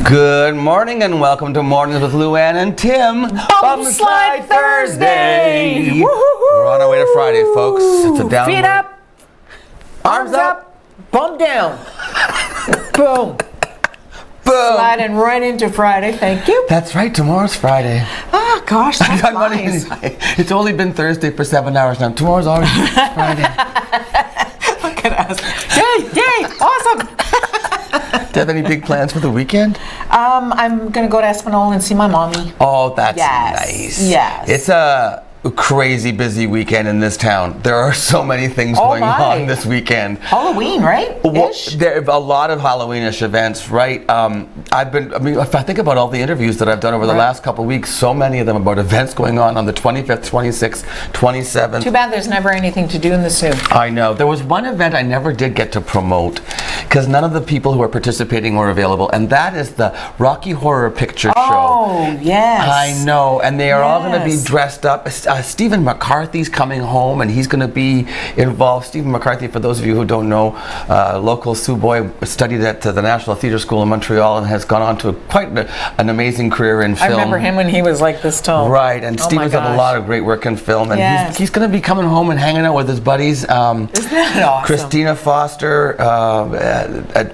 Good morning and welcome to Mornings with Luann and Tim. Bum Slide Thursday! We're on our way to Friday, folks. It's a down. Feet up, arms up, bum down. Boom. Boom. Sliding right into Friday, thank you. That's right, tomorrow's Friday. Oh gosh, that's nice. It's only been Thursday for 7 hours now. Tomorrow's already Friday. Look at us. Yay, awesome. Do you have any big plans for the weekend? I'm going to go to Espanola and see my mommy. Oh, that's Yes. nice. Yes. It's a crazy busy weekend in this town. There are so many things Oh going my. on this weekend. Halloween, right? Well, Ish? there are a lot of Halloweenish events, right? If I think about all the interviews that I've done over the last couple of weeks, so many of them about events going on the 25th, 26th, 27th. Too bad there's never anything to do in the zoo. I know. There was one event I never did get to promote because none of the people who are participating were available, and that is the Rocky Horror Picture Show. Oh, yes. I know, and they are all going to be Yes. dressed up. Stephen McCarthy's coming home, and he's going to be involved. Stephen McCarthy, for those of you who don't know, local Sioux boy, studied at the National Theatre School in Montreal and has gone on to quite an amazing career in film. I remember him when he was like this tall. Right, and Oh Stephen's my done a gosh. lot of great work in film, and Yes. he's going to be coming home and hanging out with his buddies. Isn't that awesome? Christina Foster,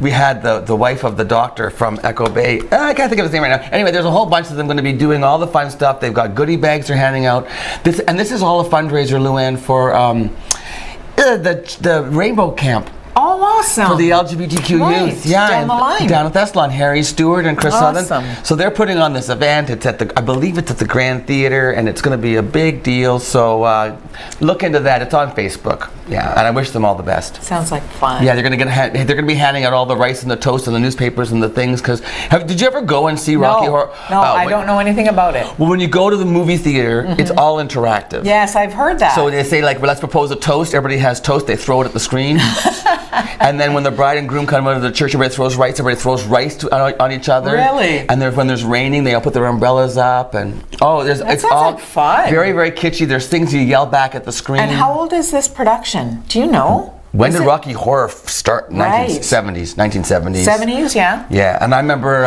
we had the wife of the doctor from Echo Bay. I can't think of his name right now. Anyway, there's a whole bunch of them going to be doing all the fun stuff. They've got goodie bags they're handing out. This is all a fundraiser, Luann, for the Rainbow Camp. Oh, awesome. For the LGBTQ Right, youth, yeah, down the line. down at Thessalon, Harry Stewart and Chris Awesome. Sutherland. So they're putting on this event. It's at I believe it's at the Grand Theater, and it's going to be a big deal. So look into that. It's on Facebook. Yeah, and I wish them all the best. Sounds like fun. Yeah, they're going to be handing out all the rice and the toast and the newspapers and the things. Because did you ever go and see Rocky Horror? No, I don't know anything about it. Well, when you go to the movie theater, it's all interactive. Yes, I've heard that. So they say, like, well, let's propose a toast. Everybody has toast. They throw it at the screen. And then when the bride and groom come out of the church, everybody throws rice on each other. Really? And when there's raining, they all put their umbrellas up. And it's sounds all like fun. very, very kitschy. There's things you yell back at the screen. And how old is this production? Do you know? When did Rocky Horror start? Right. 1970s. 70s, yeah. Yeah, and I remember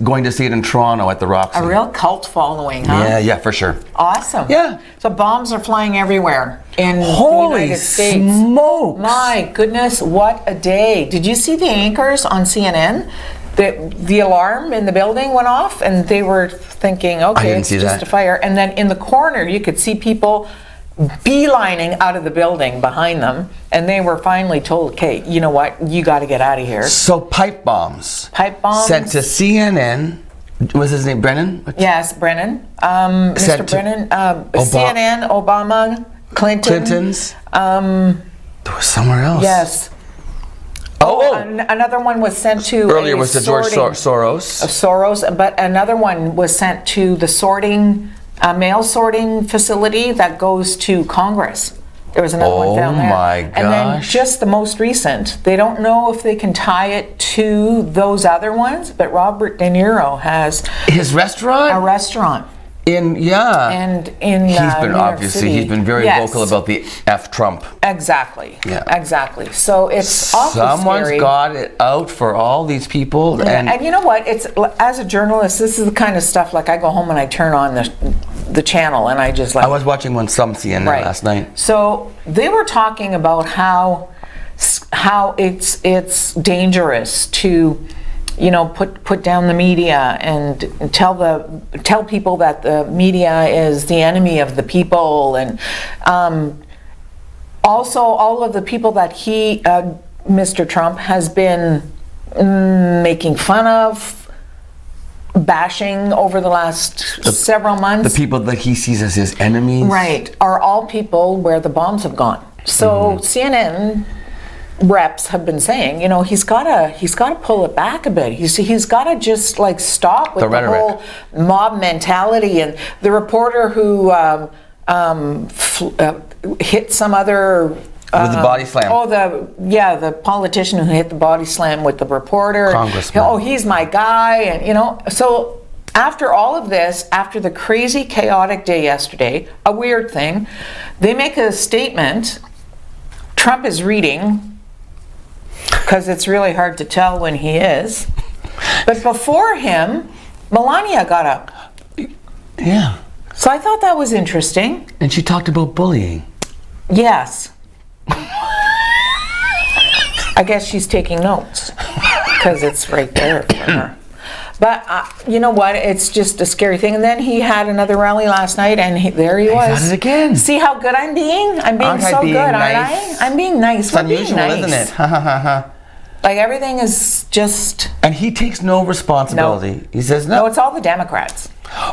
going to see it in Toronto at the Roxy. A real cult following, huh? Yeah, for sure. Awesome. Yeah. So bombs are flying everywhere in Holy the United States. smokes. My goodness, what a day. Did you see the anchors on CNN? The alarm in the building went off and they were thinking, okay, it's just a fire. And then in the corner, you could see people beelining out of the building behind them, and they were finally told, okay, you know what, you got to get out of here. So pipe bombs sent to CNN. Was his name Brennan? Yes, Brennan. Mr. Brennan. CNN, Obama, Clintons. There was somewhere else. Yes. Another one was sent to earlier was to George Soros. But another one was sent to the mail sorting facility that goes to Congress. There was another one down there. Oh my gosh. And then just the most recent, they don't know if they can tie it to those other ones, but Robert De Niro has his restaurant? A restaurant. And in he's been New York City. He's been very vocal about the F Trump. Exactly. Yeah. Exactly. So it's awfully Someone's scary. got it out for all these people. Yeah. And you know what? It's as a journalist, this is the kind of stuff, like I go home and I turn on the channel and I just like. I was watching some CNN last night. So they were talking about how it's dangerous to, put down the media and tell people that the media is the enemy of the people, and also all of the people that Mr. Trump has been making fun of, bashing over the last several months. The people that he sees as his enemies. Right, are all people where the bombs have gone. So CNN reps have been saying, he's got to pull it back a bit. He's got to just like stop with the whole mob mentality. And the reporter who hit some other with the body slam. The politician who hit the body slam with the reporter. Congressman. Oh, he's my guy, and so. After all of this, after the crazy, chaotic day yesterday, a weird thing, they make a statement. Trump is reading, because it's really hard to tell when he is. But before him, Melania got up. Yeah. So I thought that was interesting. And she talked about bullying. Yes. I guess she's taking notes because it's right there for her. But you know what? It's just a scary thing. And then he had another rally last night, and there he was. He's at it again. See how good I'm being? I'm being so good, aren't I? I'm being nice. It's unusual, isn't it? Ha ha ha ha. Like everything is just. And he takes no responsibility. No. He says no. No, it's all the Democrats.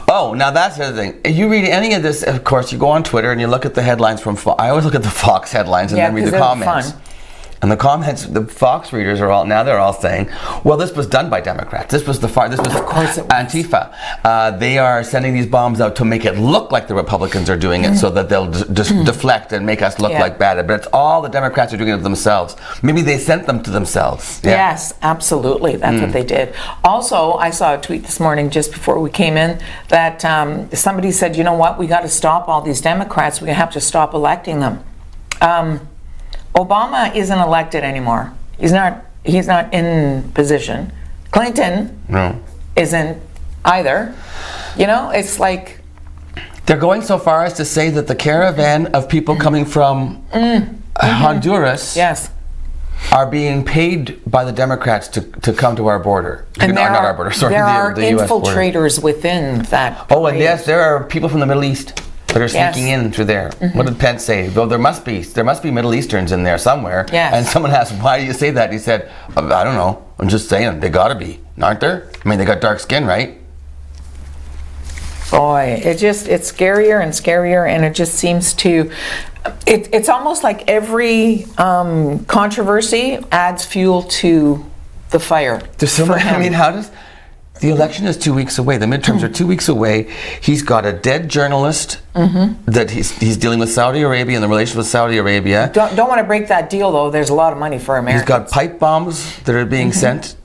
Oh, now that's the other thing. If you read any of this, of course, you go on Twitter and you look at the headlines from Fox. I always look at the Fox headlines and then read the comments. Fun. And the comments, the Fox readers are all saying, well, this was done by Democrats. This was of course it was. Antifa. They are sending these bombs out to make it look like the Republicans are doing it so that they'll deflect and make us look like bad. But it's all the Democrats are doing it to themselves. Maybe they sent them to themselves. Yeah. Yes, absolutely. That's what they did. Also, I saw a tweet this morning just before we came in that somebody said, you know what, we got to stop all these Democrats. We have to stop electing them. Obama isn't elected anymore. He's not in position. Clinton isn't either. You know, it's like they're going so far as to say that the caravan of people coming from Honduras are being paid by the Democrats to come to our border. And there not our border, sorry, there are the US infiltrators border. Within that. Oh, and yes, there are people from the Middle East that are sneaking in through there. What did Pence say? Well, there must be Middle Easterns in there somewhere. Yes. And someone asked, why do you say that? He said, I don't know. I'm just saying, they gotta be, aren't there? I mean, they got dark skin, right? Boy, it's scarier and scarier, and it just seems to, it's almost like every controversy adds fuel to the fire. There's so much, I mean, the election is 2 weeks away. The midterms are 2 weeks away. He's got a dead journalist that he's dealing with Saudi Arabia and the relations with Saudi Arabia. Don't want to break that deal, though. There's a lot of money for Americans. He's got pipe bombs that are being sent.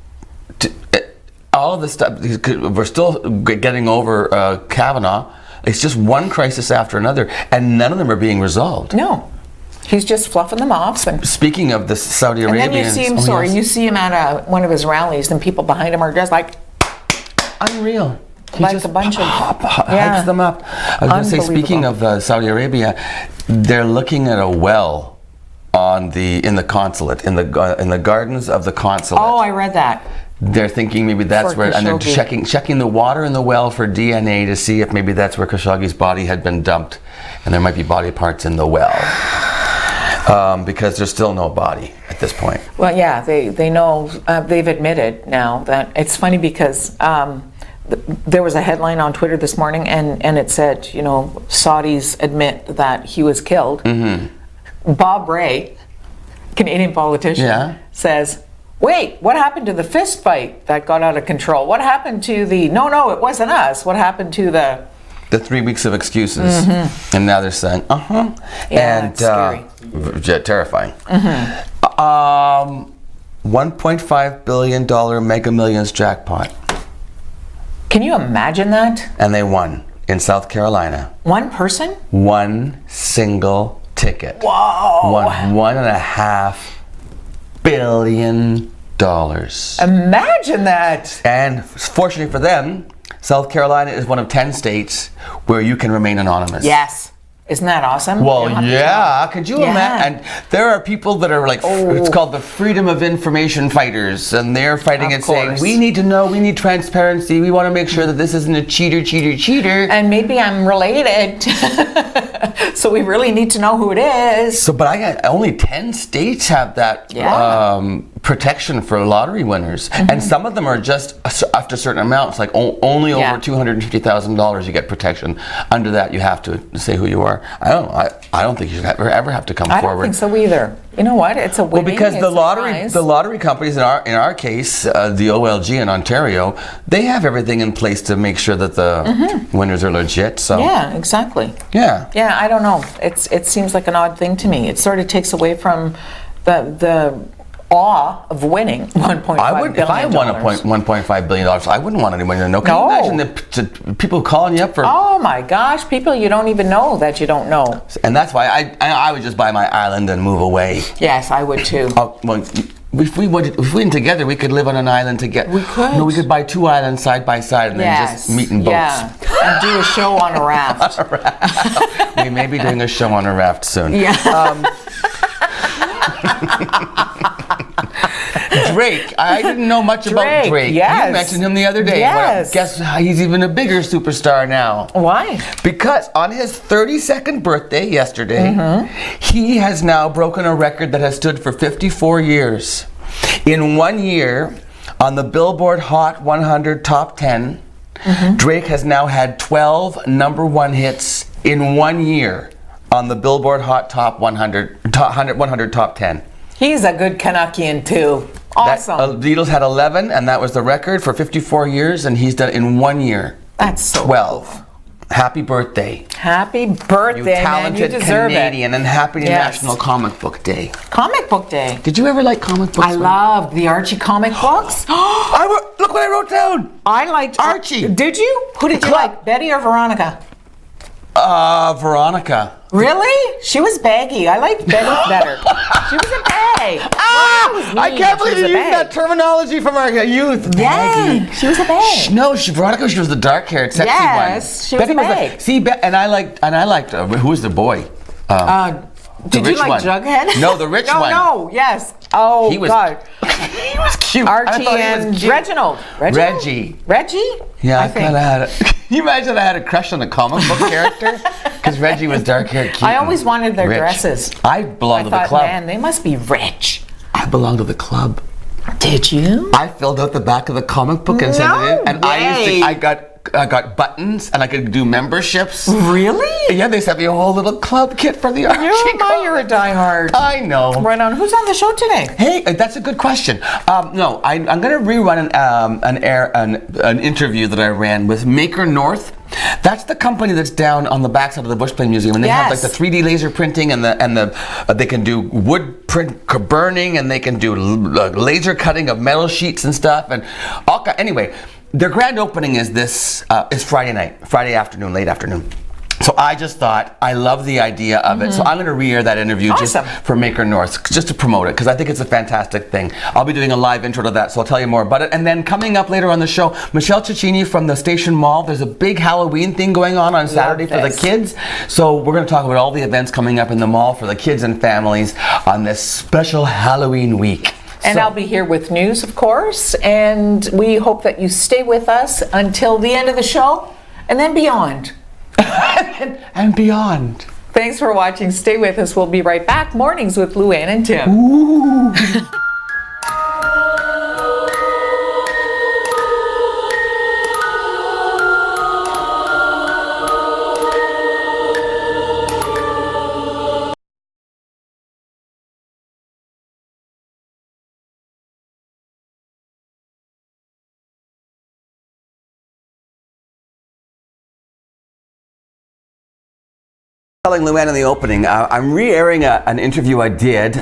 All of this stuff. We're still getting over Kavanaugh. It's just one crisis after another, and none of them are being resolved. No. He's just fluffing them off. And speaking of the Saudi Arabians. And then you see him at one of his rallies, and people behind him are just like... Unreal. He like just a bunch of hypes them up. I was going to say, speaking of Saudi Arabia, they're looking at a well in the consulate, in the gardens of the consulate. Oh, I read that. They're thinking maybe that's where, and they're checking the water in the well for DNA to see if maybe that's where Khashoggi's body had been dumped, and there might be body parts in the well. Because there's still no body at this point. Well, yeah, they know, they've admitted now that it's funny because there was a headline on Twitter this morning and it said, you know, Saudis admit that he was killed. Bob Ray, Canadian politician, says, wait, what happened to the fist fight that got out of control? What happened to no, it wasn't us. What happened to the 3 weeks of excuses, and now they're saying, yeah, and scary. Terrifying. $1.5 billion Mega Millions jackpot. Can you imagine that? And they won in South Carolina. One person? One single ticket. Whoa! Won $1.5 billion. Imagine that! And fortunately for them, South Carolina is one of 10 states where you can remain anonymous. Yes. Isn't that awesome? Well, yeah. Could you imagine? And there are people that are like, it's called the freedom of information fighters, and they're fighting it, saying, we need to know, we need transparency, we want to make sure that this isn't a cheater. And maybe I'm related, so we really need to know who it is. So, but only 10 states have that protection for lottery winners, and some of them are just after certain amounts, like only over $250,000 you get protection. Under that, you have to say who you are. I don't think you should ever have to come forward. I don't think so either. You know what? It's a winning. Well, because the lottery companies in our case, the OLG in Ontario, they have everything in place to make sure that the winners are legit. So yeah, exactly. Yeah. Yeah, I don't know. It seems like an odd thing to me. It sort of takes away from the awe of winning $1.5 billion. If I won $1.5 billion, I wouldn't want anyone to know. Can you imagine the people calling you up for... Oh my gosh, people you don't even know that you don't know. And that's why I would just buy my island and move away. Yes, I would too. Well, if we went together, we could live on an island together. We could. No, we could buy 2 islands side by side and then just meet in boats. Yeah, and do a show on a raft. We may be doing a show on a raft soon. Yeah. Drake. I didn't know much about Drake. Yes. You mentioned him the other day. Yes. Well, guess he's even a bigger superstar now. Why? Because on his 32nd birthday yesterday, he has now broken a record that has stood for 54 years. In 1 year, on the Billboard Hot 100 Top 10, Drake has now had 12 #1 hits in 1 year on the Billboard Hot Top 100 Top 10. He's a good Canuckian too. Awesome. The Beatles had 11, and that was the record for 54 years, and he's done it in 1 year. That's so 12. Cool. Happy birthday. Happy birthday, You talented man. You deserve Canadian, and happy National Comic Book Day. Comic Book Day. Did you ever like comic books? I loved the Archie comic books. Look what I wrote down. I liked Archie. Did you? Who did you like, Betty or Veronica? Veronica. Really? She was baggy. I liked Betty better. She was a bag. I can't believe you used that terminology from our youth. Yeah, she was a bag. No, Veronica. She was the dark-haired, sexy one. Yes, she was a bag. And I liked. Who was the boy? Did you like Jughead? No, the rich one. No, yes. Oh, God. He was cute. Archie and Reginald. Reggie. Yeah, I kind of had a... Can you imagine I had a crush on a comic book character? Because Reggie was dark-haired, cute. I always wanted their dresses. I belonged to the club. Man, they must be rich. I belonged to the club. Did you? I filled out the back of the comic book and sent it in. And I got buttons, and I could do memberships. Really? Yeah, they sent me a whole little club kit for the Archie. You're a diehard. I know. Right on. Who's on the show today? Hey, that's a good question. No, I'm going to rerun an interview that I ran with Maker North. That's the company that's down on the backside of the Bushplane Museum, and they have like the 3D laser printing and they can do wood print burning, and they can do laser cutting of metal sheets and stuff, and anyway. Their grand opening is Friday afternoon, late afternoon. So I just thought, I love the idea of it. So I'm going to re-air that interview just for Maker North, just to promote it, because I think it's a fantastic thing. I'll be doing a live intro to that, so I'll tell you more about it. And then coming up later on the show, Michelle Cicchini from the Station Mall. There's a big Halloween thing going on Saturday for the kids. So we're going to talk about all the events coming up in the mall for the kids and families on this special Halloween week. And I'll be here with news, of course, and we hope that you stay with us until the end of the show, and then beyond. and beyond. Thanks for watching. Stay with us. We'll be right back. Mornings with Luann and Tim. Ooh. Telling Luann in the opening, I'm re-airing an interview I did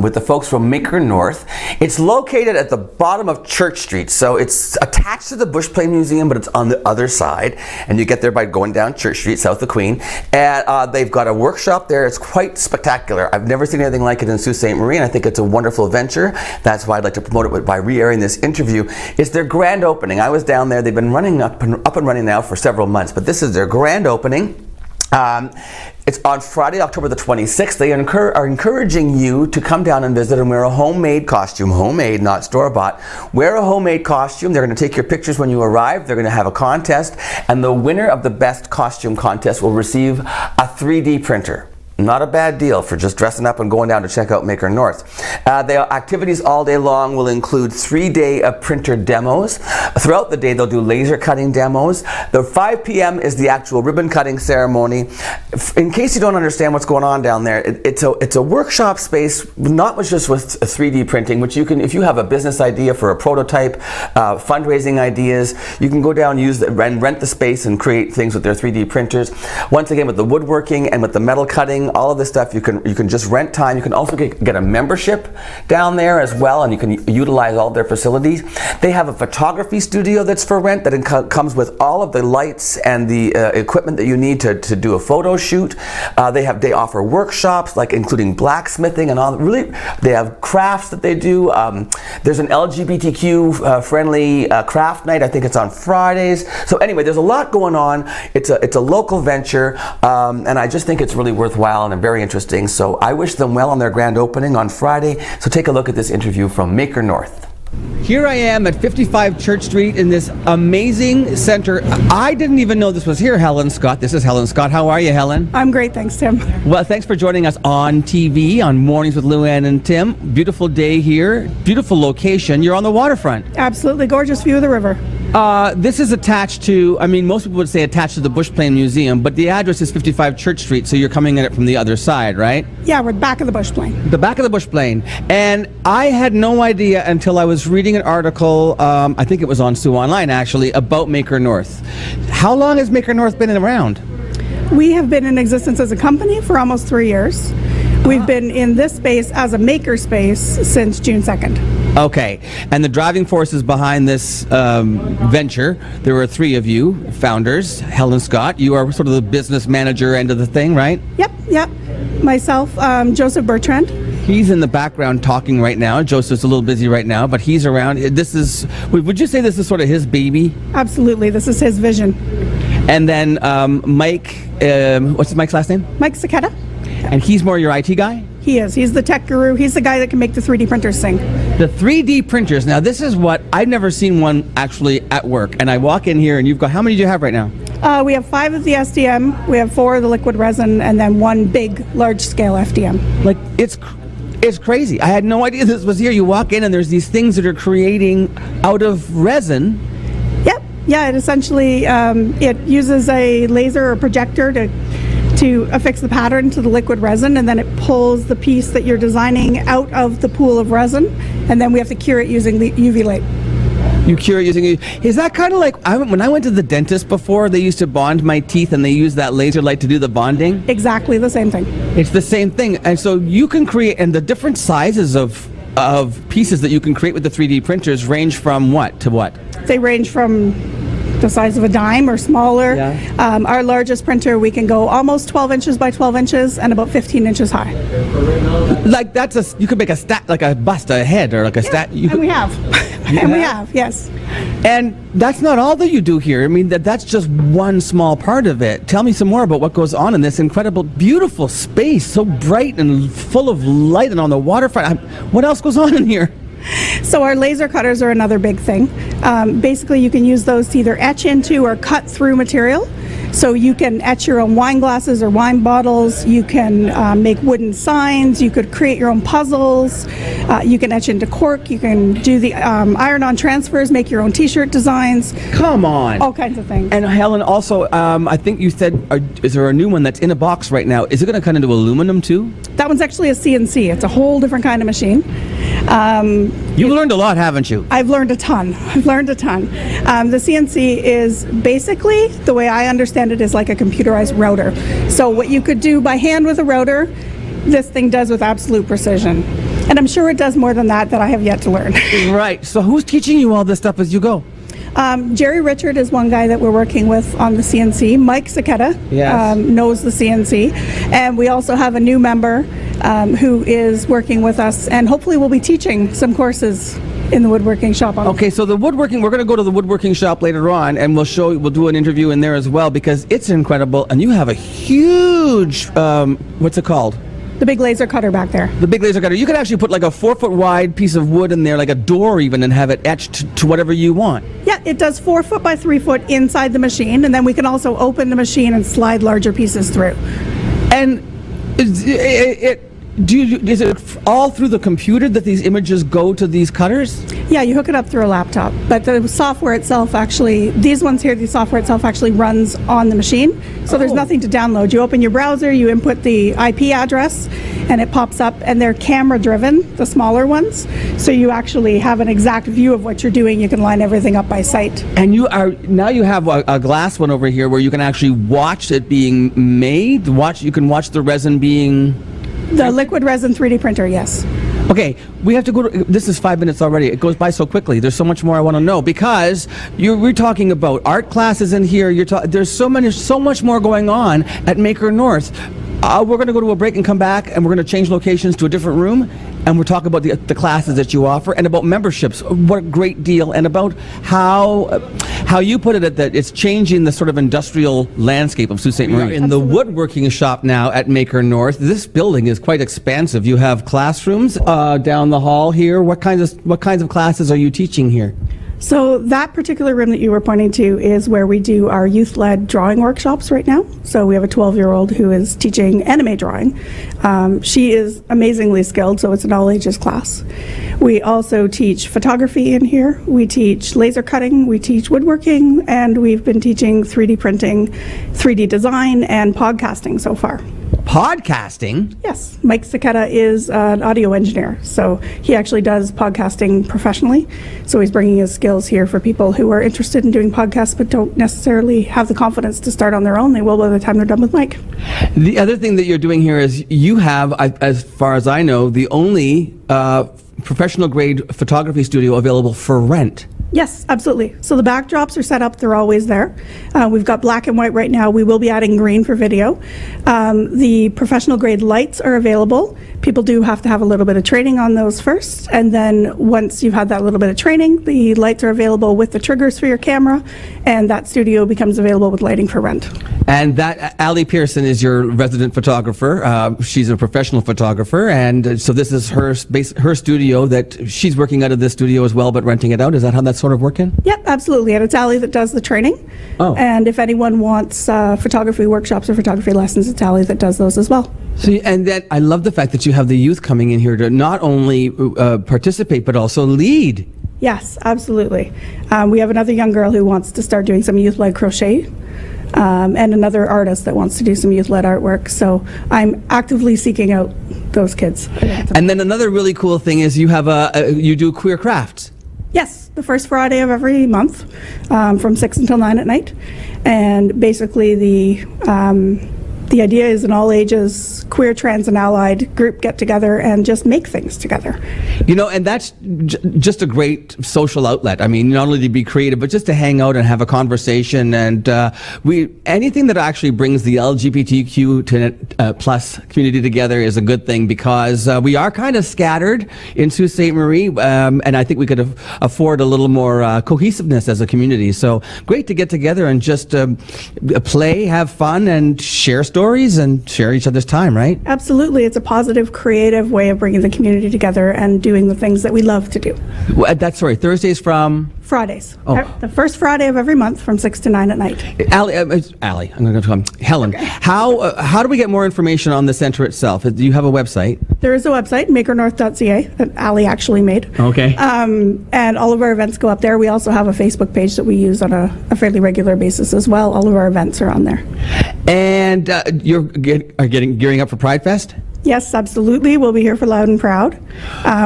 with the folks from Maker North. It's located at the bottom of Church Street, so it's attached to the Bushplane Museum, but it's on the other side, and you get there by going down Church Street, south of Queen. And they've got a workshop there. It's quite spectacular. I've never seen anything like it in Sault Ste. Marie, and I think it's a wonderful venture. That's why I'd like to promote it by re-airing this interview. It's their grand opening. I was down there. They've been running up and running now for several months, but this is their grand opening. It's on Friday, October the 26th. They are encouraging you to come down and visit and wear a homemade costume. Homemade, not store-bought. Wear a homemade costume. They're going to take your pictures when you arrive. They're going to have a contest. And the winner of the best costume contest will receive a 3D printer. Not a bad deal for just dressing up and going down to check out Maker North. The activities all day long will include 3-day printer demos. Throughout the day, they'll do laser cutting demos. The 5 p.m. is the actual ribbon cutting ceremony. In case you don't understand what's going on down there, it's a workshop space, not just with 3D printing, which you can, if you have a business idea for a prototype, fundraising ideas, you can go down, and rent the space and create things with their 3D printers. Once again, with the woodworking and with the metal cutting, clothing, all of this stuff. You can just rent time. You can also get a membership down there as well, and you can utilize all of their facilities. They have a photography studio that's for rent that comes with all of the lights and the equipment that you need to do a photo shoot. They offer workshops, like including blacksmithing and all. Really, they have crafts that they do. There's an LGBTQ friendly craft night. I think it's on Fridays. So anyway, there's a lot going on. It's a local venture, and I just think it's really worthwhile and very interesting. So I wish them well on their grand opening on Friday. So take a look at this interview from Maker North. Here I am at 55 Church Street in this amazing center. I didn't even know this was here, Helen Scott. This is Helen Scott. How are you, Helen? I'm great, thanks, Tim. Well, thanks for joining us on TV on Mornings with Luann and Tim. Beautiful day here, beautiful location. You're on the waterfront. Absolutely gorgeous view of the river. This is attached to, I mean, most people would say attached to the Bush Plane Museum, but the address is 55 Church Street, so you're coming at it from the other side, right? Yeah, we're back of the Bush Plane. The back of the Bush Plane. And I had no idea until I was reading an article, I think it was on Sioux Online actually, about Maker North. How long has Maker North been around? We have been in existence as a company for almost 3 years. We've been in this space as a maker space since June 2nd. Okay, and the driving forces behind this venture, there were 3 of you founders. Helen Scott, you are sort of the business manager end of the thing, right? Yep. Myself, Joseph Bertrand. He's in the background talking right now. Joseph's a little busy right now, but he's around. This is, would you say this is sort of his baby? Absolutely, this is his vision. And then Mike, what's Mike's last name? Mike Saketa. And he's more your IT guy? He is. He's the tech guru. He's the guy that can make the 3D printers sing. The 3D printers. Now, this is what I've never seen one actually at work. And I walk in here and you've got, how many do you have right now? We have 5 of the SDM, we have 4 of the liquid resin, and then 1 big, large-scale FDM. Like, it's crazy. I had no idea this was here. You walk in and there's these things that are creating out of resin. Yep. Yeah, it essentially, it uses a laser or projector to affix the pattern to the liquid resin, and then it pulls the piece that you're designing out of the pool of resin, and then we have to cure it using the UV light. You cure it using, is that kind of like, when I went to the dentist before, they used to bond my teeth and they used that laser light to do the bonding? Exactly the same thing. It's the same thing. And so you can create, and the different sizes of pieces that you can create with the 3D printers range from what to what? They range from the size of a dime or smaller. Yeah. Our largest printer, we can go almost 12 inches by 12 inches and about 15 inches high. Like that's you could make a stat, like a bust, a head, or like a stat. And we have. And we have, yes. And that's not all that you do here. I mean, that's just one small part of it. Tell me some more about what goes on in this incredible, beautiful space, so bright and full of light and on the waterfront. What else goes on in here? So our laser cutters are another big thing. Basically, you can use those to either etch into or cut through material. So you can etch your own wine glasses or wine bottles. You can make wooden signs. You could create your own puzzles. You can etch into cork. You can do the iron-on transfers, make your own T-shirt designs. Come on. All kinds of things. And Helen, also, I think you said, is there a new one that's in a box right now? Is it going to cut into aluminum too? That one's actually a CNC. It's a whole different kind of machine. You've learned a lot, haven't you? I've learned a ton. The CNC is basically, the way I understand it, is like a computerized router. So what you could do by hand with a router, this thing does with absolute precision. And I'm sure it does more than that I have yet to learn. Right. So who's teaching you all this stuff as you go? Jerry Richard is one guy that we're working with on the CNC. Mike Saketa knows the CNC. And we also have a new member who is working with us, and hopefully we'll be teaching some courses in the woodworking shop. Okay, so the woodworking, we're going to go to the woodworking shop later on, and we'll do an interview in there as well, because it's incredible, and you have a huge, what's it called? The big laser cutter back there. The big laser cutter. You could actually put like a 4-foot wide piece of wood in there, like a door even, and have it etched to whatever you want. Yeah, it does 4 foot by 3 foot inside the machine, and then we can also open the machine and slide larger pieces through. And is it all through the computer that these images go to these cutters? Yeah, you hook it up through a laptop, but the software itself actually, these ones here, the software itself actually runs on the machine, so there's nothing to download. You open your browser, you input the IP address, and it pops up, and they're camera driven, the smaller ones, so you actually have an exact view of what you're doing. You can line everything up by sight. And you have a glass one over here where you can actually watch it being made. You can watch the resin being... The liquid resin 3D printer, yes. Okay, we have to go to, this is 5 minutes already. It goes by so quickly. There's so much more I want to know, because we're talking about art classes in here. There's so much more going on at Maker North. We're going to go to a break and come back, and we're going to change locations to a different room, and we'll talk about the classes that you offer, and about memberships. What a great deal, and about how you put it, that it's changing the sort of industrial landscape of Sault Ste. Marie. In the woodworking shop now at Maker North. This building is quite expansive. You have classrooms down the hall here. What kinds of classes are you teaching here? So that particular room that you were pointing to is where we do our youth-led drawing workshops right now. So we have a 12-year-old who is teaching anime drawing. She is amazingly skilled, so it's an all-ages class. We also teach photography in here. We teach laser cutting, we teach woodworking, and we've been teaching 3D printing, 3D design, and podcasting so far. Podcasting? Yes. Mike Saketa is an audio engineer, so he actually does podcasting professionally. So he's bringing his skills here for people who are interested in doing podcasts but don't necessarily have the confidence to start on their own. They will by the time they're done with Mike. The other thing that you're doing here is you have, as far as I know, the only professional grade photography studio available for rent. Yes, absolutely. So the backdrops are set up, they're always there. We've got black and white right now. We will be adding green for video. The professional grade lights are available. People do have to have a little bit of training on those first, and then once you've had that little bit of training, the lights are available with the triggers for your camera, and that studio becomes available with lighting for rent. And that Ali Pearson is your resident photographer. She's a professional photographer, and so this is her studio that she's working out of this studio as well, but renting it out. Is that how that's sort of working? Yep, absolutely. And it's Ali that does the training. Oh. And if anyone wants photography workshops or photography lessons, it's Ali that does those as well. See, and then I love the fact that you have the youth coming in here to not only participate but also lead. Yes, absolutely. We have another young girl who wants to start doing some youth-led crochet. And another artist that wants to do some youth-led artwork. So I'm actively seeking out those kids. And then another really cool thing is you have you do queer crafts. Yes, the first Friday of every month, from 6 until 9 at night. And basically the idea is an all-ages queer, trans, and allied group get together and just make things together. You know, and that's just a great social outlet. I mean, not only to be creative, but just to hang out and have a conversation. And anything that actually brings the LGBTQ plus community together is a good thing, because we are kind of scattered in Sault Ste. Marie, and I think we could afford a little more cohesiveness as a community. So great to get together and just play, have fun, and share stories and share each other's time, right? Absolutely. It's a positive, creative way of bringing the community together and doing the things that we love to do. Thursdays from? Fridays. Oh. The first Friday of every month from 6 to 9 at night. Ali, I'm going to go to Helen. Okay. How do we get more information on the center itself? Do you have a website? There is a website, makernorth.ca, that Ali actually made. Okay. And all of our events go up there. We also have a Facebook page that we use on a fairly regular basis as well. All of our events are on there. And you're gearing up for Pride Fest? Yes, absolutely. We'll be here for Loud and Proud.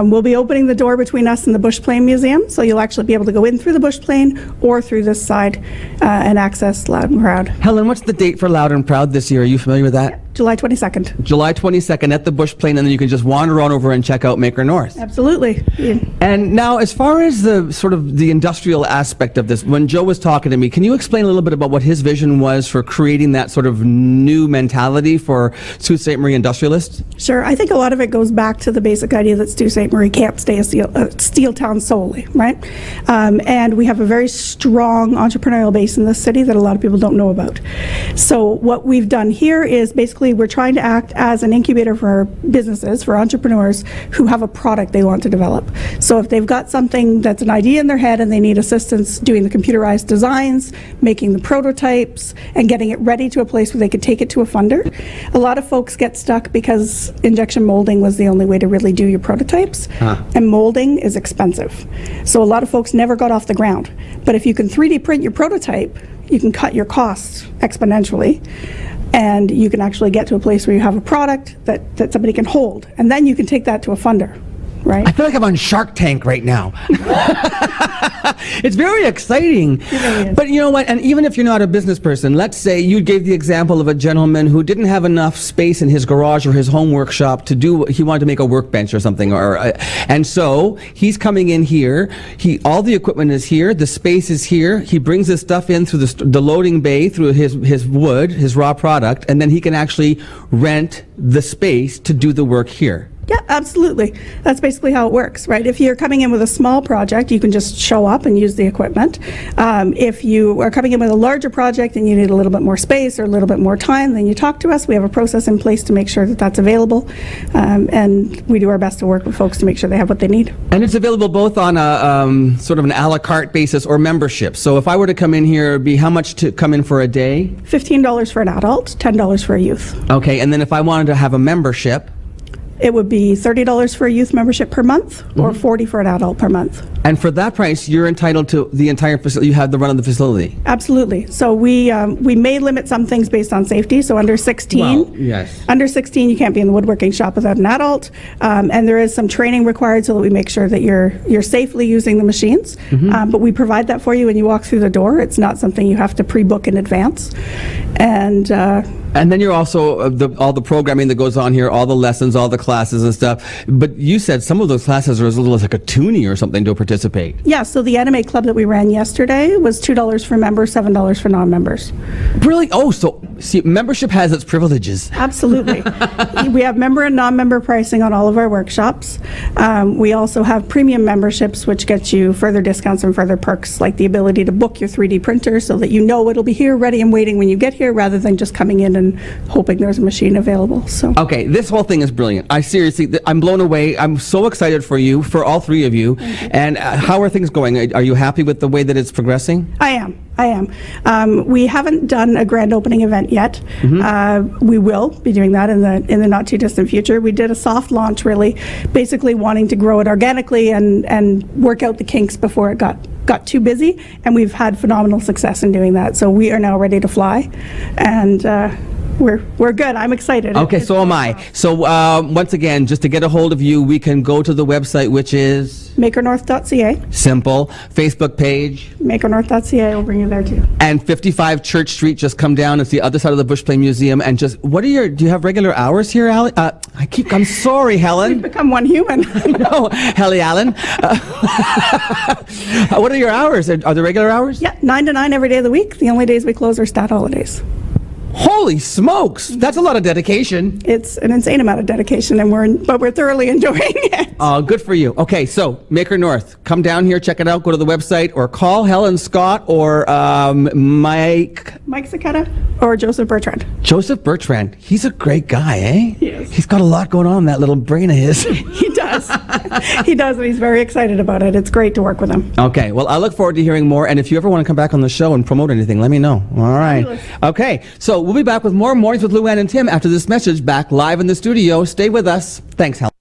We'll be opening the door between us and the Bush Plane Museum, so you'll actually be able to go in through the Bush Plane or through this side and access Loud and Proud. Helen, what's the date for Loud and Proud this year? Are you familiar with that? July 22nd. July 22nd at the Bush Plane, and then you can just wander on over and check out Maker North. Absolutely. Yeah. And now, as far as the sort of the industrial aspect of this, when Joe was talking to me, can you explain a little bit about what his vision was for creating that sort of new mentality for Sault Ste. Marie industrialists? Sure. I think a lot of it goes back to the basic idea that Sault Ste. Marie can't stay a steel town solely, right? And we have a very strong entrepreneurial base in this city that a lot of people don't know about. So what we've done here is basically basically we're trying to act as an incubator for businesses, for entrepreneurs who have a product they want to develop. So if they've got something that's an idea in their head and they need assistance doing the computerized designs, making the prototypes, and getting it ready to a place where they could take it to a funder. A lot of folks get stuck because injection molding was the only way to really do your prototypes, and molding is expensive. So a lot of folks never got off the ground. But if you can 3D print your prototype, you can cut your costs exponentially, and you can actually get to a place where you have a product that somebody can hold, and then you can take that to a funder. Right? I feel like I'm on Shark Tank right now. It's very exciting. It really is. But you know what? And even if you're not a business person, let's say you gave the example of a gentleman who didn't have enough space in his garage or his home workshop to do. He wanted to make a workbench or something, and so he's coming in here. All the equipment is here. The space is here. He brings his stuff in through the loading bay through his wood, his raw product, and then he can actually rent the space to do the work here. Yeah, absolutely. That's basically how it works, right? If you're coming in with a small project, you can just show up and use the equipment. If you are coming in with a larger project and you need a little bit more space or a little bit more time, then you talk to us. We have a process in place to make sure that that's available, and we do our best to work with folks to make sure they have what they need. And it's available both on a sort of an a la carte basis or membership. So if I were to come in here, it'd be how much to come in for a day? $15 for an adult, $10 for a youth. Okay, and then if I wanted to have a membership? It would be $30 for a youth membership per month, or $40 for an adult per month. And for that price, you're entitled to the entire facility. You have the run of the facility. Absolutely. So we may limit some things based on safety. So under 16, Well, yes. Under 16, you can't be in the woodworking shop without an adult, and there is some training required so that we make sure that you're safely using the machines. But we provide that for you when you walk through the door. It's not something you have to pre-book in advance, And then you're also all the programming that goes on here, all the lessons, all the classes and stuff. But you said some of those classes are as little as like a toonie or something to participate. Yeah, so the anime club that we ran yesterday was $2 for members, $7 for non-members. Really? Oh, so see, membership has its privileges. Absolutely. We have member and non-member pricing on all of our workshops. We also have premium memberships, which get you further discounts and further perks, like the ability to book your 3D printer so that you know it'll be here ready and waiting when you get here, rather than just coming in and hoping there's a machine available. So Okay, this whole thing is brilliant. I'm blown away. I'm so excited for you, for all three of you. And how are things going? Are you happy with the way that it's progressing? I am. We haven't done a grand opening event yet. We will be doing that in the not too distant future. We did a soft launch, really, basically wanting to grow it organically and work out the kinks before it got too busy, and we've had phenomenal success in doing that. So we are now ready to fly, and we're good. I'm excited. Okay, so am I. So once again, just to get a hold of you, we can go to the website, which is makernorth.ca. simple. Facebook page. Makernorth.ca will bring you there too. And 55 Church Street, just come down. It's the other side of the Bushplane Museum. And just, do you have regular hours here, Allie? I'm sorry, Helen. We've become one human. No, Helly Allen. What are your hours? Are there regular hours? Yeah, 9 to 9 every day of the week. The only days we close are stat holidays. Holy smokes! That's a lot of dedication. It's an insane amount of dedication, but we're thoroughly enjoying it. Oh, good for you. Okay, so Maker North, come down here, check it out, go to the website, or call Helen Scott or Mike Saketa or Joseph Bertrand. Joseph Bertrand. He's a great guy, eh? Yes. He's got a lot going on in that little brain of his. He does. He does, and he's very excited about it. It's great to work with him. Okay, well, I look forward to hearing more, and if you ever want to come back on the show and promote anything, let me know. All right. Fabulous. Okay, so we'll be back with more Mornings with Luann and Tim after this message, back live in the studio. Stay with us. Thanks, Helen.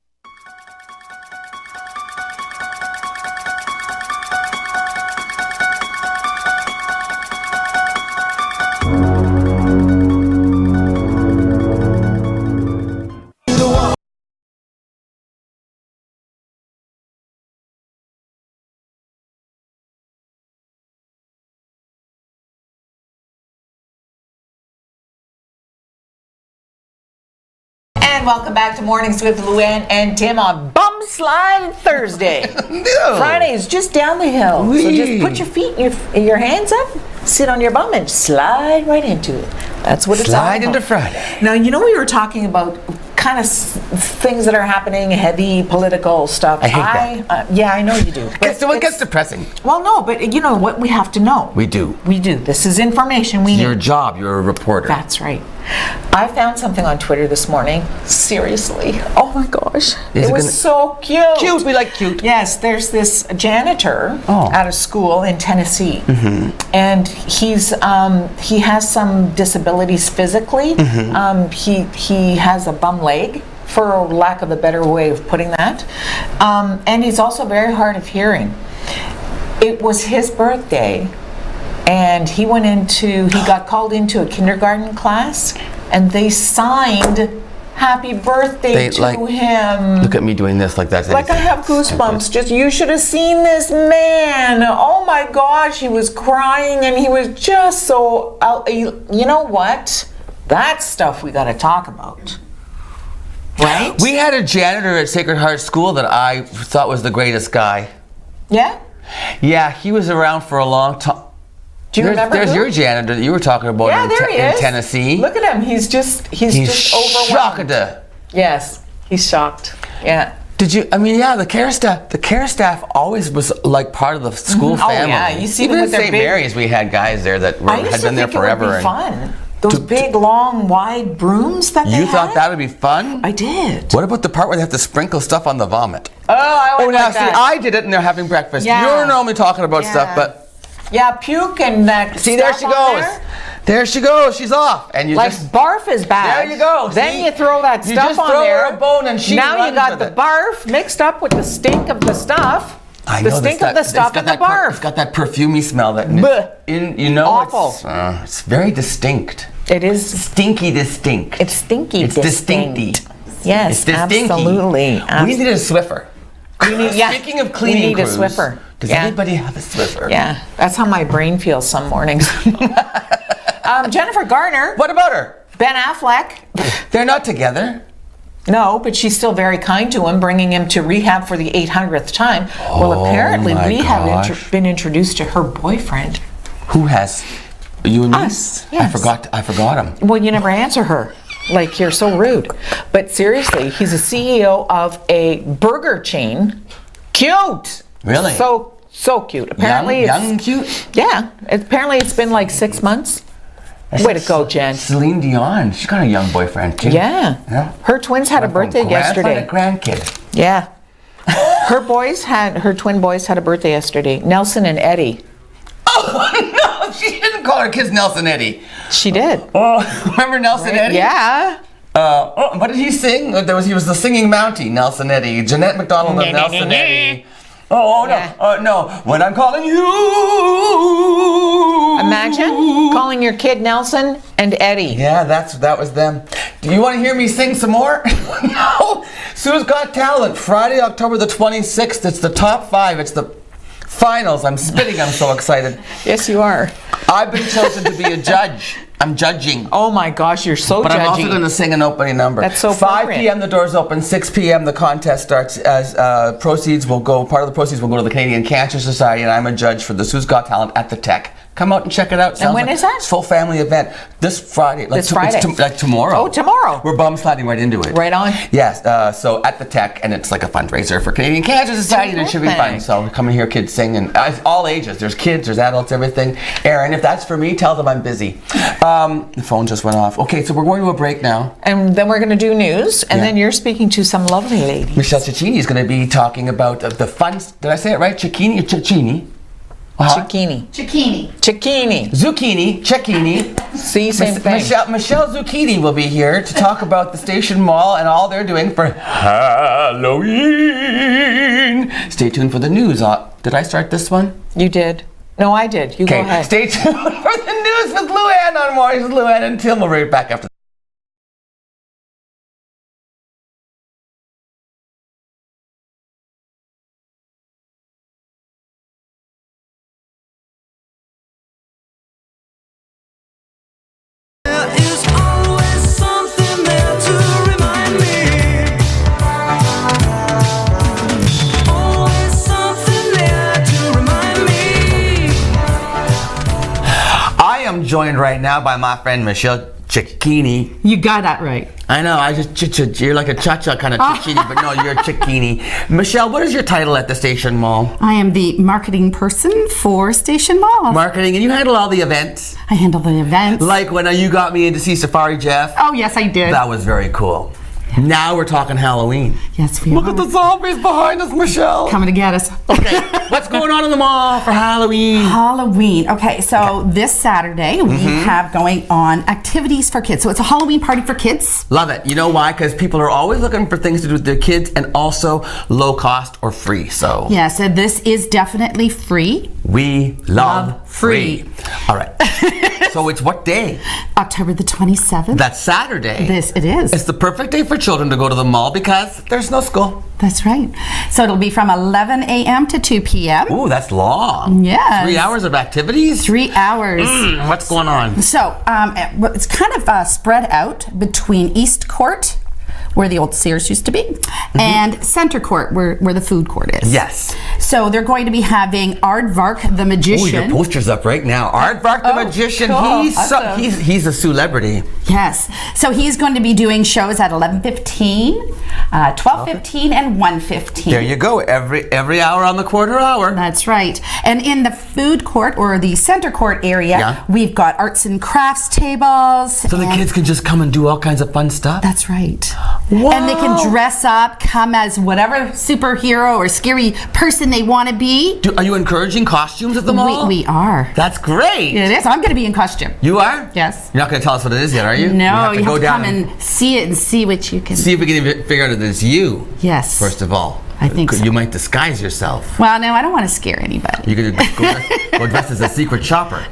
And welcome back to Mornings with Luann and Tim on Bum Slide Thursday. Friday is just down the hill. So just put your feet and your hands up, sit on your bum, and slide right into it. That's what it's all about. Slide into Friday. Now, we were talking about kind of things that are happening, heavy political stuff. I hate that. Yeah, I know you do. It gets depressing. Well, no, but you know what we have to know. We do. We do. This is information we need. Your job. You're a reporter. That's right. I found something on Twitter this morning. Seriously. Oh my gosh. It was so cute. Cute. We like cute. Yes, there's this janitor at a school in Tennessee. And he has some disabilities physically. He has a bum leg, for lack of a better way of putting that. And he's also very hard of hearing. It was his birthday. And he got called into a kindergarten class, and they signed happy birthday to him. Look at me doing this like that. Like I have goosebumps. Just, you should have seen this man. Oh my gosh, he was crying, and he was just so, you know what? That's stuff we got to talk about. Right? We had a janitor at Sacred Heart School that I thought was the greatest guy. Yeah? Yeah, he was around for a long time. Do you remember? There's your janitor that you were talking about in Tennessee. Look at him. He's just overwhelmed. Shocked. Yes, he's shocked. Yeah. Did you? I mean, yeah. The care staff always was like part of the school family. Oh yeah, you see even them in with St. Mary's, we had guys there that had been there forever. It would be fun. Those big, long, wide brooms that they had. You thought that would be fun? I did. What about the part where they have to sprinkle stuff on the vomit? Oh, I would like that. See, I did it, and they're having breakfast. Yeah. You're normally talking about stuff, but. Yeah, puke and that. See, there she goes. There she goes. She's off, and you like just barf is bad. There you go. Then you throw that stuff on there. You just throw her a bone, and she now runs you got with the barf mixed up with the stink of the stuff. I know the stink of the stuff and the barf. It's got that perfumey smell that awful. It's very distinct. It is stinky distinct. It's stinky. It's distinct. Yes, it's absolutely. We need a Swiffer. Speaking of cleaning, we need a Swiffer. Does anybody have a Swiffer? Yeah, that's how my brain feels some mornings. Jennifer Garner. What about her? Ben Affleck. They're not together. No, but she's still very kind to him, bringing him to rehab for the 800th time. Well, apparently we have been introduced to her boyfriend. Who has? You and me? Us. Yes. I forgot him. Well, you never answer her. Like, you're so rude. But seriously, he's a CEO of a burger chain. Cute. Really? So cute. Apparently, young cute. Yeah. Apparently, it's been like 6 months. Way to go, Jen. Celine Dion. She's got a young boyfriend too. Yeah. Her twins had a birthday yesterday. A grandkid. Yeah. Her twin boys had a birthday yesterday. Nelson and Eddie. Oh no! She didn't call her kids Nelson Eddie. She did. Oh, remember Nelson Eddie? Yeah. What did he sing? He was the singing Mountie, Nelson Eddie. Jeanette McDonald of Nelson Eddie. Oh no! Yeah. No! When I'm calling you. Imagine calling your kid Nelson and Eddie. Yeah, that was them. Do you want to hear me sing some more? No. Sue's Got Talent, Friday, October the 26th. It's the top 5. It's the finals. I'm spitting. I'm so excited. Yes, you are. I've been chosen to be a judge. I'm judging. Oh my gosh, you're so But judgy. I'm also going to sing an opening number. That's so 5 p.m. the doors open. 6 p.m. the contest starts. As part of the proceeds will go to the Canadian Cancer Society, and I'm a judge for the Sue's Got Talent at the Tech. Come out and check it out. And when is that? It's a full family event. This Friday. This Friday. Like tomorrow. Oh, tomorrow. We're bum sliding right into it. Right on. Yes. So at the Tech, and it's like a fundraiser for Canadian Cancer Society, and it should be fun. So come and hear kids sing, and all ages. There's kids, there's adults, everything. Aaron, if that's for me, tell them I'm busy. The phone just went off. Okay, so we're going to a break now. And then we're going to do news, and then you're speaking to some lovely lady. Michelle Cicchini is going to be talking about the fun. Did I say it right? Cicchini or Cicchini? Zucchini. Zucchini. Cicchini. See, same thing. Michelle Zucchini will be here to talk about the Station Mall and all they're doing for Halloween. Stay tuned for the news. Did I start this one? You did. No, I did. You go ahead. Stay tuned for the news with Luann on Mornings with Luann and Tim. We'll be right back after. Joined right now by my friend Michelle Chickini. You got that right. I know, you're like a cha-cha kind of chickini, but no, you're a chickini. Michelle, what is your title at the Station Mall? I am the marketing person for Station Mall. Marketing, and you handle all the events? I handle the events. Like when you got me in to see Safari Jeff? Oh, yes, I did. That was very cool. Now we're talking Halloween. Yes, we are. Look at the zombies behind us, Michelle. Coming to get us. Okay, what's going on in the mall for Halloween? Halloween. Okay, so this Saturday we have going on activities for kids. So it's a Halloween party for kids. Love it. You know why? Because people are always looking for things to do with their kids and also low cost or free. So yes, and this is definitely free. We love free. All right. So it's what day? October the 27th. That's Saturday. It is. It's the perfect day for children to go to the mall because there's no school. That's right. So it'll be from 11 a.m. to 2 p.m. Ooh, that's long. Yes. 3 hours of activities? 3 hours. What's going on? So it's kind of spread out between East Court, where the old Sears used to be, and Center Court, where the food court is. Yes. So they're going to be having Aardvark the Magician. Oh, your poster's up right now. Aardvark the Magician. Cool. He's a celebrity. Yes. So he's going to be doing shows at 11:15, 12:15, and 1:15. There you go. Every hour on the quarter hour. That's right. And in the food court or the Center Court area, we've got arts and crafts tables. So the kids can just come and do all kinds of fun stuff? That's right. Wow. And they can dress up, come as whatever superhero or scary person they want to be. Are you encouraging costumes at the mall? We are. That's great. It is. I'm going to be in costume. You are? Yes. You're not going to tell us what it is yet, are you? No, you have to go down come and see it and see what you can. see if we can even figure out if it's you. Yes. First of all. I think so. You might disguise yourself. Well, no, I don't want to scare anybody. You could go dressed as a secret shopper.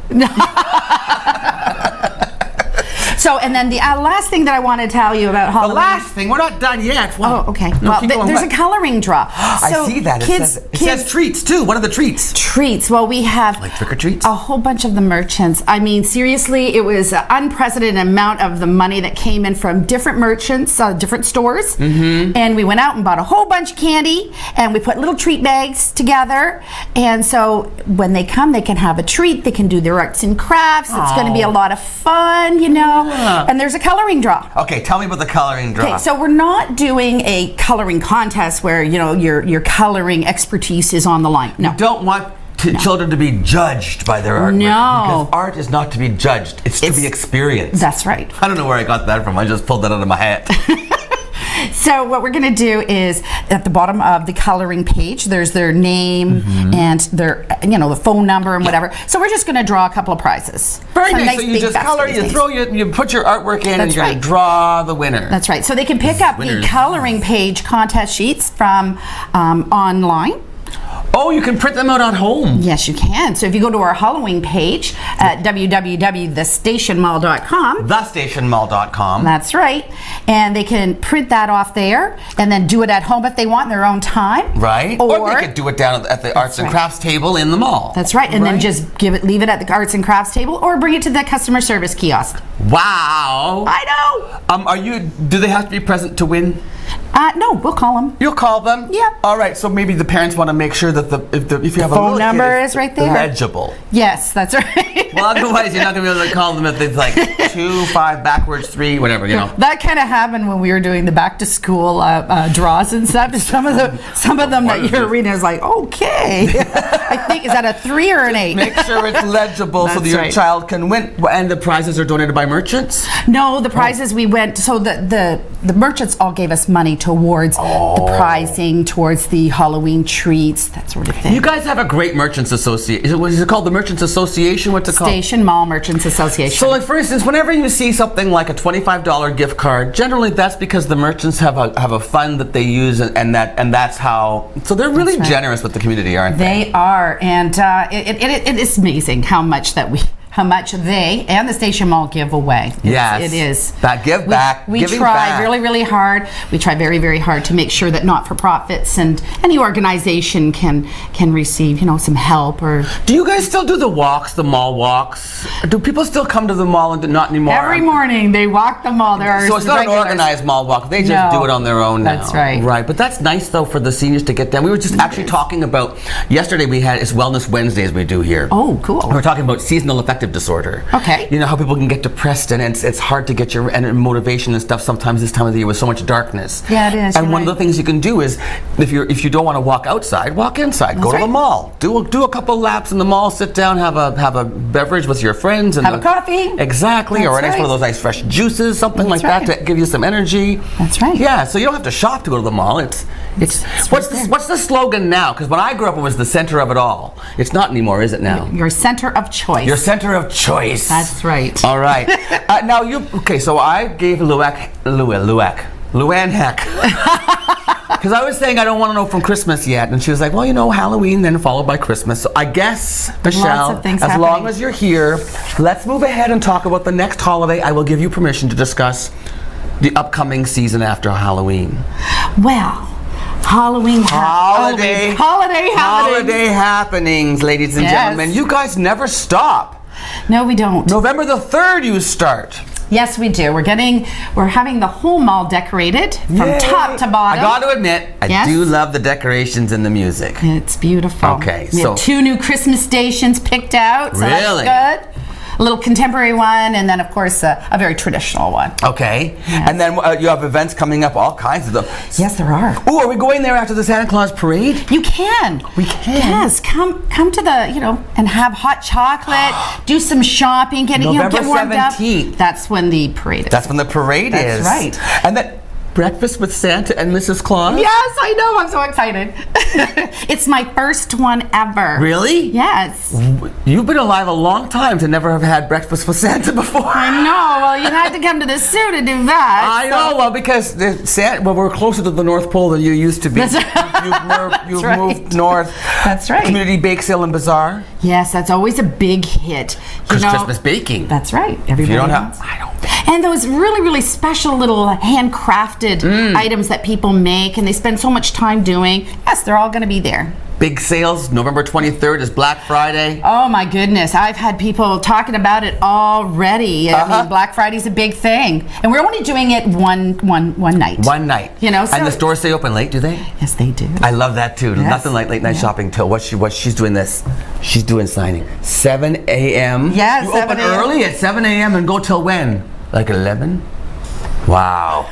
So, and then the last thing that I want to tell you about Halloween. The last thing, we're not done yet. Oh, okay. No, well, there's a coloring draw. I see that. It says treats too. What are the treats? Treats. Well, we have like trick or treats. A whole bunch of the merchants. I mean, seriously, it was an unprecedented amount of the money that came in from different merchants, different stores. And we went out and bought a whole bunch of candy, and we put little treat bags together. And so when they come, they can have a treat. They can do their arts and crafts. It's going to be a lot of fun, you know. And there's a coloring draw. Okay, tell me about the coloring draw. Okay, so we're not doing a coloring contest where, you know, your coloring expertise is on the line. No. You don't want children to be judged by their art. No. Because art is not to be judged. It's to be experienced. That's right. I don't know where I got that from. I just pulled that out of my hat. So what we're going to do is at the bottom of the coloring page, there's their name and their, you know, the phone number and whatever. So we're just going to draw a couple of prizes. Very nice. So you just color, you put your artwork in, and you're going to draw the winner. That's right. So they can pick up the coloring page contest sheets from online. Oh, you can print them out at home. Yes, you can. So if you go to our Halloween page at www.thestationmall.com. Thestationmall.com. That's right. And they can print that off there and then do it at home if they want in their own time. Right. Or they could do it down at the arts and crafts table in the mall. That's right. And then just leave it at the arts and crafts table or bring it to the customer service kiosk. Wow. I know. Do they have to be present to win? No, we'll call them. You'll call them? Yeah. All right, so maybe the parents want to make sure that if you have a phone number is right there. Legible. Yes, that's right. Well, otherwise you're not going to be able to call them if it's like 2, 5, backwards 3, whatever, you know. That kind of happened when we were doing the back to school draws and stuff. Some of them that you're reading is like, okay. I think, is that a 3 or an 8? Make sure it's legible so that your child can win. And the prizes are donated by merchants? No, the prizes we went, so the merchants all gave us money towards the prizing, towards the Halloween treats, that sort of thing. You guys have a great merchants association. What is it called? The Merchants Association? What's it called? Station Mall Merchants Association. So, like, for instance, whenever you see something like a $25 gift card, generally that's because the merchants have a fund that they use, and that's how. So they're really generous with the community, aren't they? They are, and it is amazing how much they and the Station Mall give away. Yes. It is. That give back. We try really, really hard. We try very, very hard to make sure that not-for-profits and any organization can receive, you know, some help. Or do you guys still do the walks, the mall walks? Do people still come to the mall and not anymore? Every morning they walk the mall. So it's not an organized mall walk. They just do it on their own now. That's right. Right, but that's nice though for the seniors to get down. We were just actually talking about, yesterday it's Wellness Wednesdays we do here. Oh, cool. We're talking about seasonal affective affective disorder. Okay. You know how people can get depressed and it's hard to get your motivation and stuff sometimes this time of the year with so much darkness. Yeah, it is. And one of the things you can do is if you don't want to walk outside, walk inside. Go to the mall. Do a couple laps in the mall. Sit down. Have a beverage with your friends and have a coffee. Exactly, That's or a nice right. one of those nice fresh juices, something That's like that right. to give you some energy. That's right. Yeah, so you don't have to shop to go to the mall. It's what's the slogan now? Because when I grew up, it was the center of it all. It's not anymore, is it now? Your center of choice. Your center of choice. That's right. All right. Now so I gave Luann heck. Because I was saying I don't want to know from Christmas yet. And she was like, well, Halloween, then followed by Christmas. So I guess, Michelle, Lots of things as happening. long as you're here, let's move ahead and talk about the next holiday. I will give you permission to discuss the upcoming season after Halloween. Well, Halloween Holiday happenings. happenings, ladies and Yes. gentlemen. You guys never stop. No, we don't. November the 3rd you start. Yes, we do. We're having the whole mall decorated from Yay. top to bottom. I got to admit, I Yes. do love the decorations and the music. It's beautiful. Okay, we so- have 2 new Christmas stations picked out. So Really? That's good. A little contemporary one, and then of course a very traditional one. Okay. Yes. And then you have events coming up, all kinds of them. Yes, there are. Oh, are we going there after the Santa Claus parade? You can. We can? Yes, come to the, and have hot chocolate, do some shopping, get November get warmed 17th. up. That's when the parade is. That's when the parade That's is. right. And then breakfast with Santa and Mrs. Claus? Yes, I know. I'm so excited. It's my first one ever. Really? Yes. You've been alive a long time to never have had breakfast with Santa before. I know. Well, you had to come to the zoo to do that. I know, well, because we're closer to the North Pole than you used to be. That's You've right. moved north. That's right. Community bake sale and bazaar. Yes, that's always a big hit. Because Christmas baking. That's right. If Everybody you don't knows. have, I don't. And those really, really special little handcrafted items that people make and they spend so much time doing. Yes, they're all going to be there. Big sales. November 23rd is Black Friday. Oh my goodness, I've had people talking about it already. I mean, Black Friday's a big thing. And we're only doing it one night. One night. So, and the stores stay open late, do they? Yes, they do. I love that too. Yes. Nothing like late night shopping till what she's doing this. She's doing signing. 7 a.m. Yes, You 7 open a.m. early at 7 a.m. and go till when? Like 11? Wow.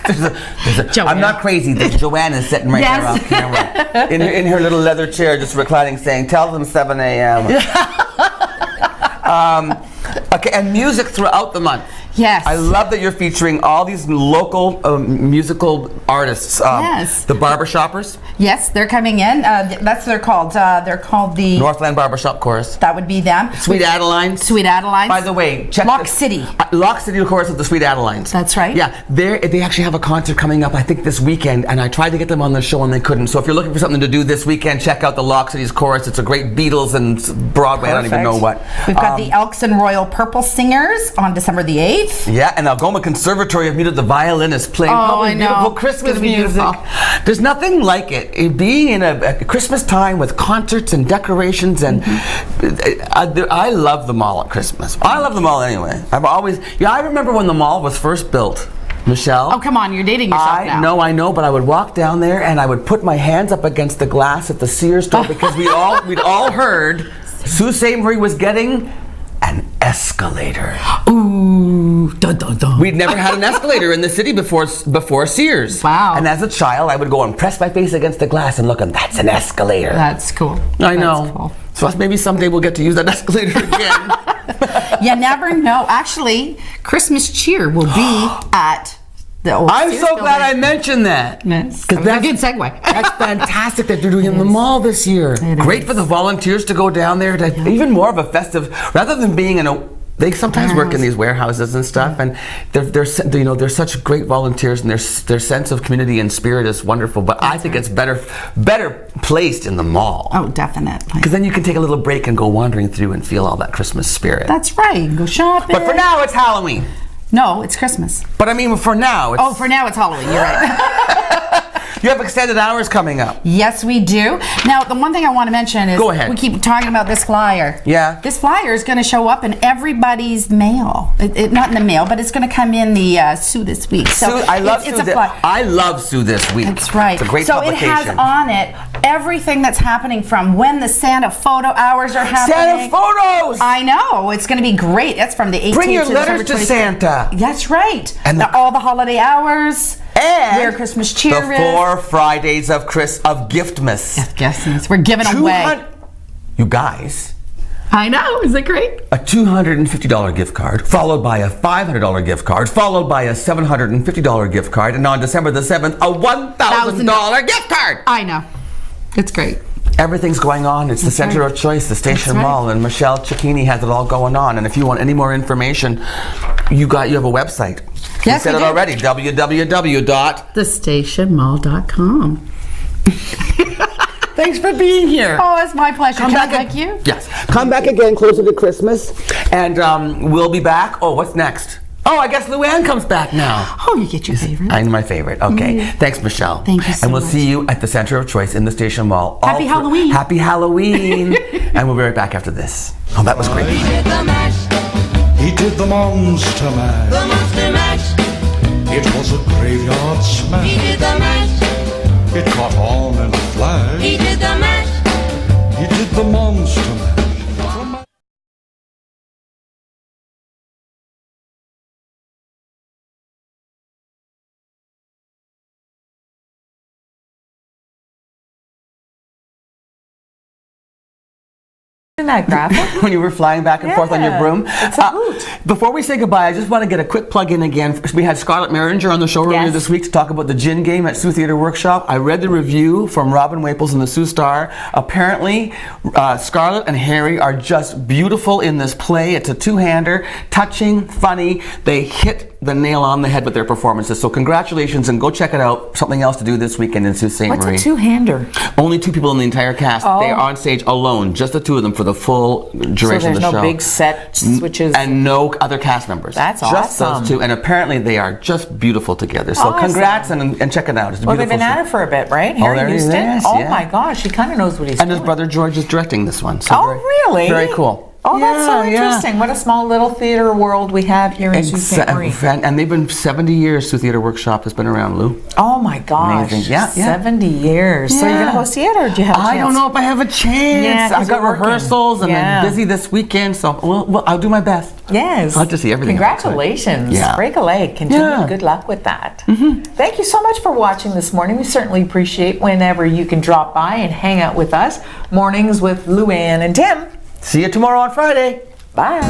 I'm not crazy. Joanne is sitting right there on camera in her little leather chair, just reclining, saying, "Tell them 7 a.m." Okay, and music throughout the month. Yes. I love that you're featuring all these local musical artists. Yes. The barbershoppers. Yes, they're coming in. That's what they're called. They're called the... Northland Barbershop Chorus. That would be them. Sweet Adelines. Sweet Adelines. By the way, check Lock City. Lock City, of course, with the Sweet Adelines. That's right. Yeah, they actually have a concert coming up, I think, this weekend, and I tried to get them on the show and they couldn't. So if you're looking for something to do this weekend, check out the Lock City's chorus. It's a great Beatles and Broadway. Perfect. I don't even know what. We've got the Elks and Royal Purple Singers on December the 8th. Yeah, and Algoma Conservatory of Music, the violinist playing I know. beautiful Christmas It's gonna be music. beautiful. There's nothing like it. Being in a Christmas time with concerts and decorations, and I love the mall at Christmas. I love the mall anyway. I remember when the mall was first built. Michelle? Oh, come on, you're dating yourself now. I know, but I would walk down there and I would put my hands up against the glass at the Sears store because we'd all heard Sault Ste. Marie was getting an escalator. Ooh, dun, dun, dun. We'd never had an escalator in the city before Sears. Wow. And as a child, I would go and press my face against the glass and look, and that's an escalator. That's cool. I know. That's cool. So maybe someday we'll get to use that escalator again. You never know. Actually, Christmas cheer will be at the old I'm Sears so glad I building. mentioned that. Yes. Because That was a good segue. That's fantastic that they're doing it in the mall this year. Great for the volunteers to go down there. Even more of a festive, rather than being in a. They sometimes work in these warehouses and stuff, and they're such great volunteers, and their sense of community and spirit is wonderful. But I think it's better placed in the mall. Oh, definitely. Because then you can take a little break and go wandering through and feel all that Christmas spirit. That's right. You can go shopping. But for now, it's Halloween. No, it's Christmas. But I mean, for now, it's... Oh, for now it's Halloween. You're right. You have extended hours coming up. Yes, we do. Now, the one thing I want to mention is Go ahead. we keep talking about this flyer. Yeah. This flyer is going to show up in everybody's mail. Not in the mail, but it's going to come in the Sue this week. So Sue, I love it's Sue. a flyer. I love Sue this week. That's right. It's a great so publication. it has on it everything that's happening from when the Santa photo hours are happening. Santa photos! I know. It's going to be great. That's from the 18th Bring your to letters December to 25th. Santa. That's right. And all the holiday hours. And Merry Christmas cheer. the 4 Fridays of Giftmas. Yes, we're giving away. You guys. I know. Is it great? A $250 gift card, followed by a $500 gift card, followed by a $750 gift card, and on December the 7th, a $1,000 gift card. I know. It's great. Everything's going on. It's the center of choice, the Station Mall, and Michelle Cicchini has it all going on. And if you want any more information, you have a website. Yes, we said we it do. already. thestationmall.com. Thanks for being here. Oh, it's my pleasure. Come Can back I thank you? Yes. Come back again closer to Christmas, and we'll be back. Oh, what's next? Oh, I guess Luann comes back now. Oh, you get your favorite. I'm my favorite. Okay. Thanks, Michelle. Thank you so And we'll much. see you at the Center of Choice in the Station Mall. Happy Halloween. Happy Halloween. And we'll be right back after this. Oh, that was great. He did the mash. He did the monster mash. The monster mash. It was a graveyard smash. He did the mash. It caught on in a flash. He did the mash. He did the monster mash. Isn't that graphic? When you were flying back and forth on your Yeah, broom. it's a hoot. Before we say goodbye, I just want to get a quick plug in again. We had Scarlett Maringer on the show earlier Yes. this week to talk about the gin game at Sioux Theatre Workshop. I read the review from Robin Waples in the Sioux Star. Apparently, Scarlett and Harry are just beautiful in this play. It's a two-hander, touching, funny. They hit the nail on the head with their performances. So congratulations, and go check it out. Something else to do this weekend in Sault Ste. What's Marie. a two-hander? Only 2 people in the entire cast. Oh. They are on stage alone, just the 2 of them for the full So duration there's of the no show. big set switches. And no other cast members. That's just awesome. those 2. And apparently they are just beautiful together. So Awesome. congrats and check it out. It's a Well, they've beautiful been show. at it for a bit, right? Oh, Harry there he is. Houston? Yes, Oh yeah. my gosh, he kind of knows what he's And doing. his brother George is directing this one. So Oh, very, really? Very cool. Oh, that's so Yeah, yeah. interesting. What a small little theater world we have here in Sault Ste. Marie. And they've been 70 years. Sioux Theatre Workshop has been around, Lou. Oh my gosh. Amazing. Yeah, yeah. 70 years. So you're Yeah. going to go see it, or do you have a chance? I don't know if I have a chance. Yeah, 'cause I've got you're working. rehearsals and Yeah. I'm busy this weekend, so I'll do my best. Yes. I'll have to see everything. Congratulations. Yeah. Break a leg. Continue. Yeah. Good luck with that. Thank you so much for watching this morning. We certainly appreciate whenever you can drop by and hang out with us. Mornings with Luann and Tim. See you tomorrow on Friday. Bye.